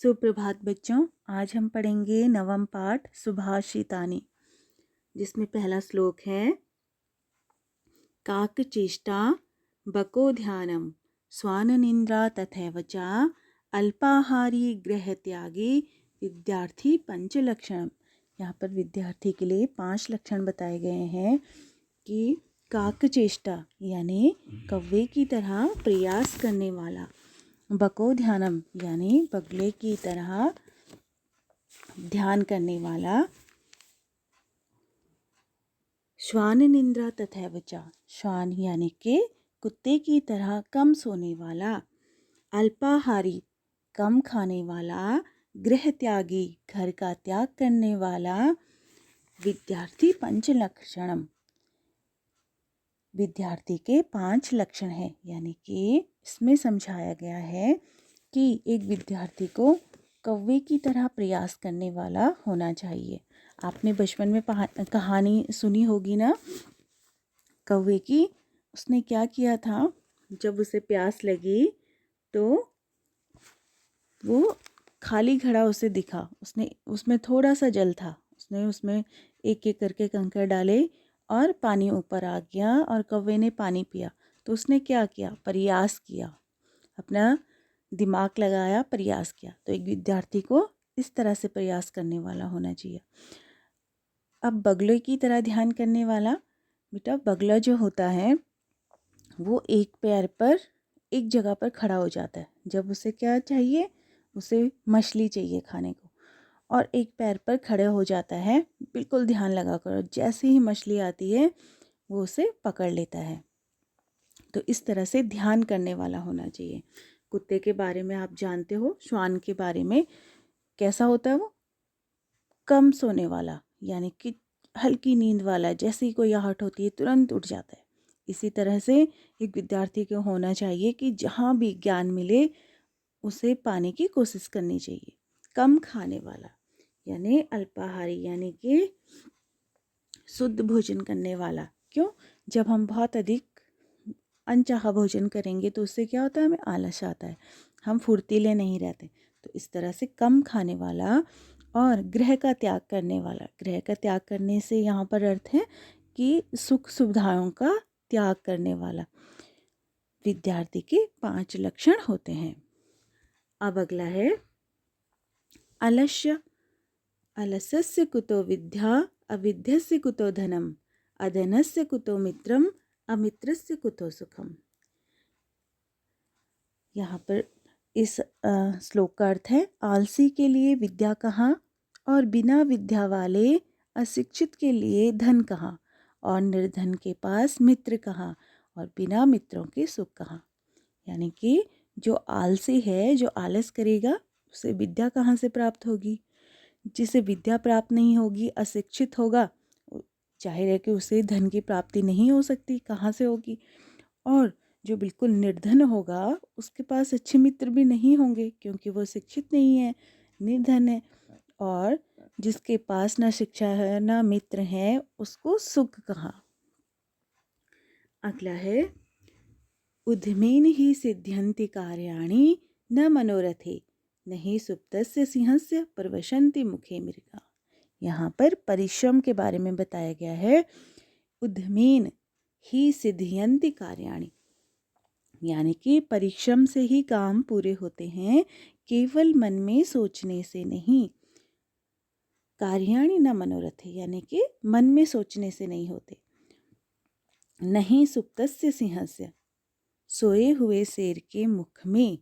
सुप्रभात बच्चों, आज हम पढ़ेंगे नवम पाठ सुभाषितानि, जिसमें पहला श्लोक है काकचेष्टा बको ध्यानम स्वाननिंद्रा तथैव च अल्पाहारी गृहत्यागी विद्यार्थी पंचलक्षणम। यहाँ पर विद्यार्थी के लिए 5 लक्षण बताए गए हैं कि काकचेष्टा यानी कौवे की तरह प्रयास करने वाला, बको ध्यानम यानी बगले की तरह ध्यान करने वाला, श्वान निंद्रा तथैव च श्वान यानी कि कुत्ते की तरह कम सोने वाला, अल्पाहारी कम खाने वाला, गृह त्यागी घर का त्याग करने वाला, विद्यार्थी पंचलक्षणम विद्यार्थी के 5 लक्षण हैं। यानी कि इसमें समझाया गया है कि एक विद्यार्थी को कौवे की तरह प्रयास करने वाला होना चाहिए। आपने बचपन में कहानी सुनी होगी ना, कौवे की। उसने क्या किया था, जब उसे प्यास लगी तो वो खाली घड़ा उसे दिखा, उसमें थोड़ा सा जल था, उसने उसमें एक एक करके कंकड़ डाले और पानी ऊपर आ गया और कौवे ने पानी पिया। तो उसने क्या किया, प्रयास किया, अपना दिमाग लगाया, प्रयास किया। तो एक विद्यार्थी को इस तरह से प्रयास करने वाला होना चाहिए। अब बगले की तरह ध्यान करने वाला, बेटा बगला जो होता है वो एक पैर पर एक जगह पर खड़ा हो जाता है। जब उसे क्या चाहिए, उसे मछली चाहिए खाने को, और एक पैर पर खड़े हो जाता है, बिल्कुल ध्यान लगा कर। जैसे ही मछली आती है वो उसे पकड़ लेता है। तो इस तरह से ध्यान करने वाला होना चाहिए। कुत्ते के बारे में आप जानते हो, श्वान के बारे में कैसा होता है, वो कम सोने वाला, यानी कि हल्की नींद वाला, जैसे ही कोई आहट होती है तुरंत उठ जाता है। इसी तरह से एक विद्यार्थी को होना चाहिए कि जहाँ भी ज्ञान मिले उसे पाने की कोशिश करनी चाहिए। कम खाने वाला यानी अल्पाहारी, यानी कि शुद्ध भोजन करने वाला। क्यों, जब हम बहुत अधिक अनचाहा भोजन करेंगे तो उससे क्या होता है, हमें आलस आता है, हम फुर्तीले नहीं रहते। तो इस तरह से कम खाने वाला और गृह का त्याग करने वाला। गृह का त्याग करने से यहाँ पर अर्थ है कि सुख सुविधाओं का त्याग करने वाला विद्यार्थी के 5 लक्षण होते हैं। अब अगला है अलस्य। अलसस्य कुतो विद्या, अविद्यस्य कुतो धनम, अधनस्य कुतो मित्रम, अमित्रस्य कुतो सुखम। यहाँ पर इस श्लोक का अर्थ है, आलसी के लिए विद्या कहाँ, और बिना विद्या वाले अशिक्षित के लिए धन कहाँ, और निर्धन के पास मित्र कहाँ, और बिना मित्रों के सुख कहाँ। यानी कि जो आलसी है, जो आलस करेगा, उसे विद्या कहाँ से प्राप्त होगी। जिसे विद्या प्राप्त नहीं होगी, अशिक्षित होगा, जाहिर है कि उसे धन की प्राप्ति नहीं हो सकती, कहाँ से होगी। और जो बिल्कुल निर्धन होगा, उसके पास अच्छे मित्र भी नहीं होंगे, क्योंकि वो शिक्षित नहीं है, निर्धन है। और जिसके पास ना शिक्षा है ना मित्र है, उसको सुख कहाँ। अगला है उद्यमेन ही सिद्ध्यन्ति कार्याणि न मनोरथे, नहीं सुप्तस्य सिंहस्य प्रवशन्ति मुखे मृगा। यहाँ पर परिश्रम के बारे में बताया गया है। उद्यमेन ही सिद्ध्यन्ति कार्याणि, यानी कि परिश्रम से ही काम पूरे होते हैं, केवल मन में सोचने से नहीं। कार्याणि न मनोरथे, यानी कि मन में सोचने से नहीं होते। नहीं सुप्तस्य सिंहस्य, सोए हुए शेर के मुख में,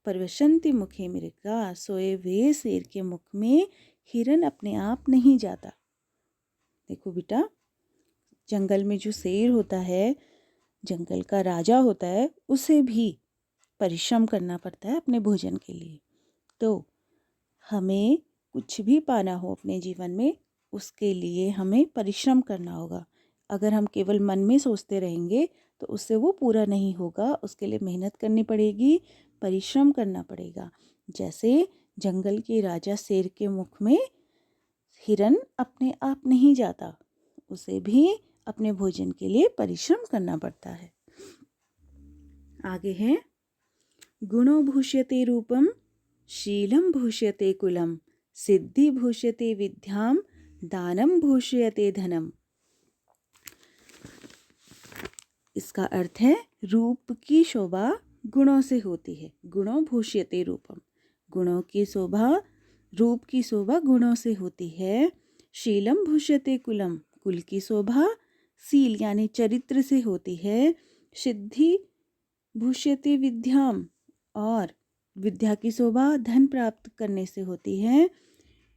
प्रवशन्ति मुखे मृगा, सोए हुए शेर के मुख में हिरन अपने आप नहीं जाता। देखो बेटा, जंगल में जो शेर होता है, जंगल का राजा होता है, उसे भी परिश्रम करना पड़ता है अपने भोजन के लिए। तो हमें कुछ भी पाना हो अपने जीवन में, उसके लिए हमें परिश्रम करना होगा। अगर हम केवल मन में सोचते रहेंगे तो उससे वो पूरा नहीं होगा। उसके लिए मेहनत करनी पड़ेगी, परिश्रम करना पड़ेगा। जैसे जंगल के राजा शेर के मुख में हिरन अपने आप नहीं जाता, उसे भी अपने भोजन के लिए परिश्रम करना पड़ता है। आगे है गुणो भूष्यते रूपम शीलं भूष्यते कुलं, सिद्धि भूष्यते विद्यां, दानं भूष्यते धनम। इसका अर्थ है रूप की शोभा गुणों से होती है। गुणों भूष्यते रूपम, गुणों की शोभा, रूप की शोभा गुणों से होती है। शीलम भूष्यते कुलम, कुल की शोभा सील यानी चरित्र से होती है। सिद्धि भूष्यते विद्याम, और विद्या की शोभा धन प्राप्त करने से होती है।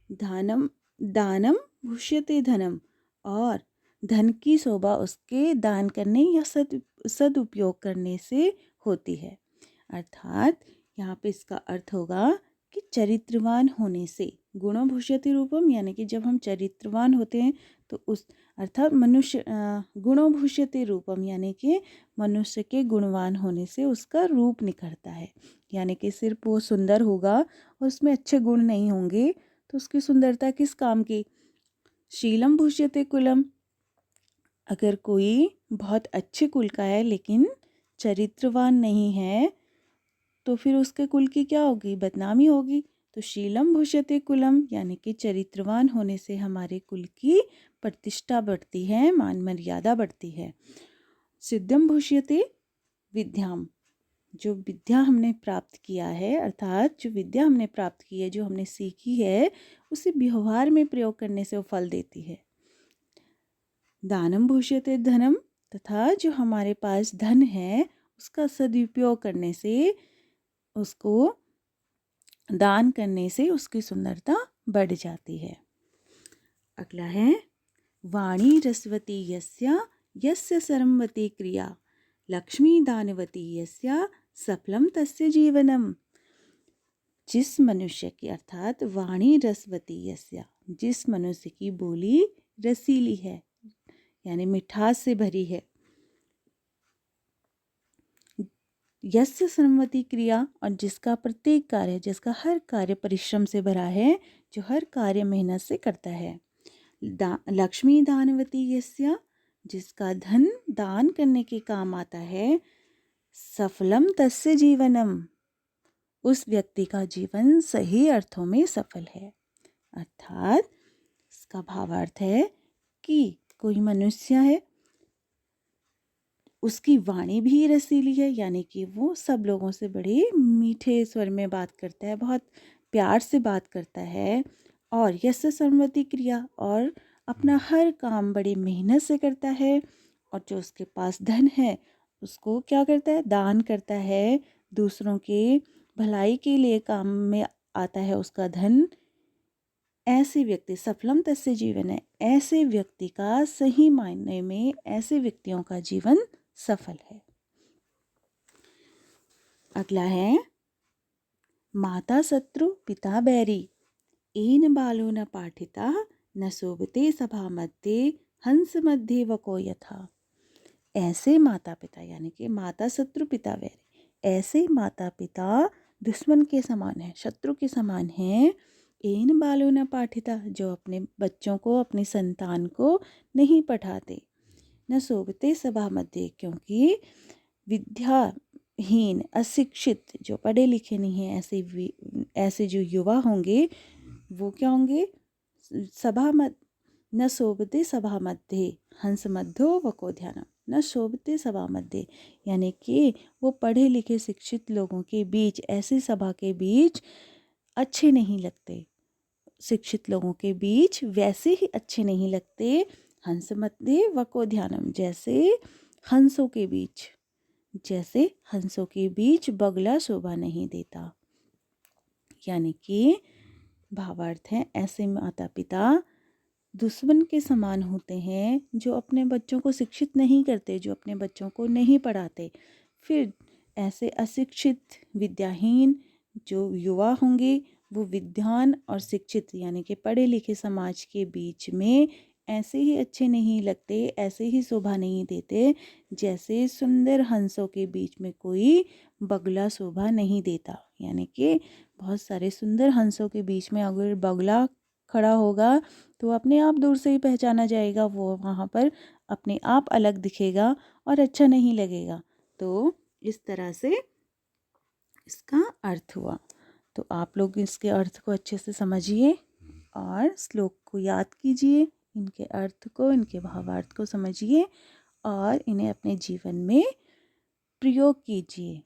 दानम दानम भूष्यते धनम, और धन की शोभा उसके दान करने या सदुपयोग करने से होती है। अर्थात यहाँ पे इसका अर्थ होगा कि चरित्रवान होने से, गुणों भूष्यति रूपम यानी कि जब हम चरित्रवान होते हैं तो उस अर्थात मनुष्य गुणों भूष्यति रूपम यानी कि मनुष्य के गुणवान होने से उसका रूप निखरता है। यानी कि सिर्फ वो सुंदर होगा और उसमें अच्छे गुण नहीं होंगे तो उसकी सुंदरता किस काम की। शीलम भूष्यते कुलम, अगर कोई बहुत अच्छे कुल का है लेकिन चरित्रवान नहीं है तो फिर उसके कुल की क्या होगी, बदनामी होगी। तो शीलम भूष्यते कुलम यानी कि चरित्रवान होने से हमारे कुल की प्रतिष्ठा बढ़ती है, मान मर्यादा बढ़ती है। सिद्धम भूष्यते विद्याम, जो विद्या हमने प्राप्त किया है, अर्थात जो विद्या हमने प्राप्त की है, जो हमने सीखी है, उसे व्यवहार में प्रयोग करने से वो फल देती है। दानम भूष्यते धनम, तथा जो हमारे पास धन है उसका सदुपयोग करने से, उसको दान करने से उसकी सुंदरता बढ़ जाती है। अगला है वाणी रसवती यस्या यस्य सरमवती क्रिया, लक्ष्मी दानवती यस्या सफलम तस्य जीवनम। जिस मनुष्य की, अर्थात वाणी रसवती यस्या, जिस मनुष्य की बोली रसीली है यानी मिठास से भरी है, यस्य सरमवती क्रिया, और जिसका प्रत्येक कार्य, जिसका हर कार्य परिश्रम से भरा है, जो हर कार्य मेहनत से करता है। लक्ष्मी दानवती यस्या, जिसका धन दान करने के काम आता है। सफलम तस्य जीवनम, उस व्यक्ति का जीवन सही अर्थों में सफल है। अर्थात इसका भावार्थ है कि कोई मनुष्य है, उसकी वाणी भी रसीली है यानी कि वो सब लोगों से बड़े मीठे स्वर में बात करता है, बहुत प्यार से बात करता है। और यश सर्वमति क्रिया, और अपना हर काम बड़ी मेहनत से करता है। और जो उसके पास धन है उसको क्या करता है, दान करता है, दूसरों के भलाई के लिए काम में आता है उसका धन। ऐसे व्यक्ति, सफलम तस्य जीवन है, ऐसे व्यक्ति का सही मायने में ऐसे व्यक्तियों का जीवन सफल है। अगला है माता शत्रु पिता बैरी, एन बालो न पाठिता, न शोभते सभा मध्ये, हंस मध्ये वको यथा। ऐसे माता पिता यानी कि माता शत्रु पिता बैरी, ऐसे माता पिता दुश्मन के समान है, शत्रु के समान है। एन बालो न पाठिता, जो अपने बच्चों को, अपनी संतान को नहीं पढ़ाते। न शोभते सभा मध्य, क्योंकि विद्याहीन अशिक्षित, जो पढ़े लिखे नहीं हैं, ऐसे जो युवा होंगे वो क्या होंगे, सभा मध्य, न शोभते सभा मध्य, हंस मध्यो वको ध्यानम। न शोभते सभा मध्य यानी कि वो पढ़े लिखे शिक्षित लोगों के बीच, ऐसी सभा के बीच अच्छे नहीं लगते, शिक्षित लोगों के बीच वैसे ही अच्छे नहीं लगते। हंस मध्य वको ध्यानम, जैसे हंसों के बीच, जैसे हंसों के बीच बगला शोभा नहीं देता। यानी कि भावार्थ है, ऐसे माता पिता दुश्मन के समान होते हैं जो अपने बच्चों को शिक्षित नहीं करते, जो अपने बच्चों को नहीं पढ़ाते। फिर ऐसे अशिक्षित विद्याहीन जो युवा होंगे वो विद्वान और शिक्षित यानी कि पढ़े लिखे समाज के बीच में ऐसे ही अच्छे नहीं लगते, ऐसे ही शोभा नहीं देते जैसे सुंदर हंसों के बीच में कोई बगला शोभा नहीं देता। यानी कि बहुत सारे सुंदर हंसों के बीच में अगर बगला खड़ा होगा तो अपने आप दूर से ही पहचाना जाएगा, वो वहाँ पर अपने आप अलग दिखेगा और अच्छा नहीं लगेगा। तो इस तरह से इसका अर्थ हुआ। तो आप लोग इसके अर्थ को अच्छे से समझिए और श्लोक को याद कीजिए, इनके अर्थ को, इनके भावार्थ को समझिए और इन्हें अपने जीवन में प्रयोग कीजिए।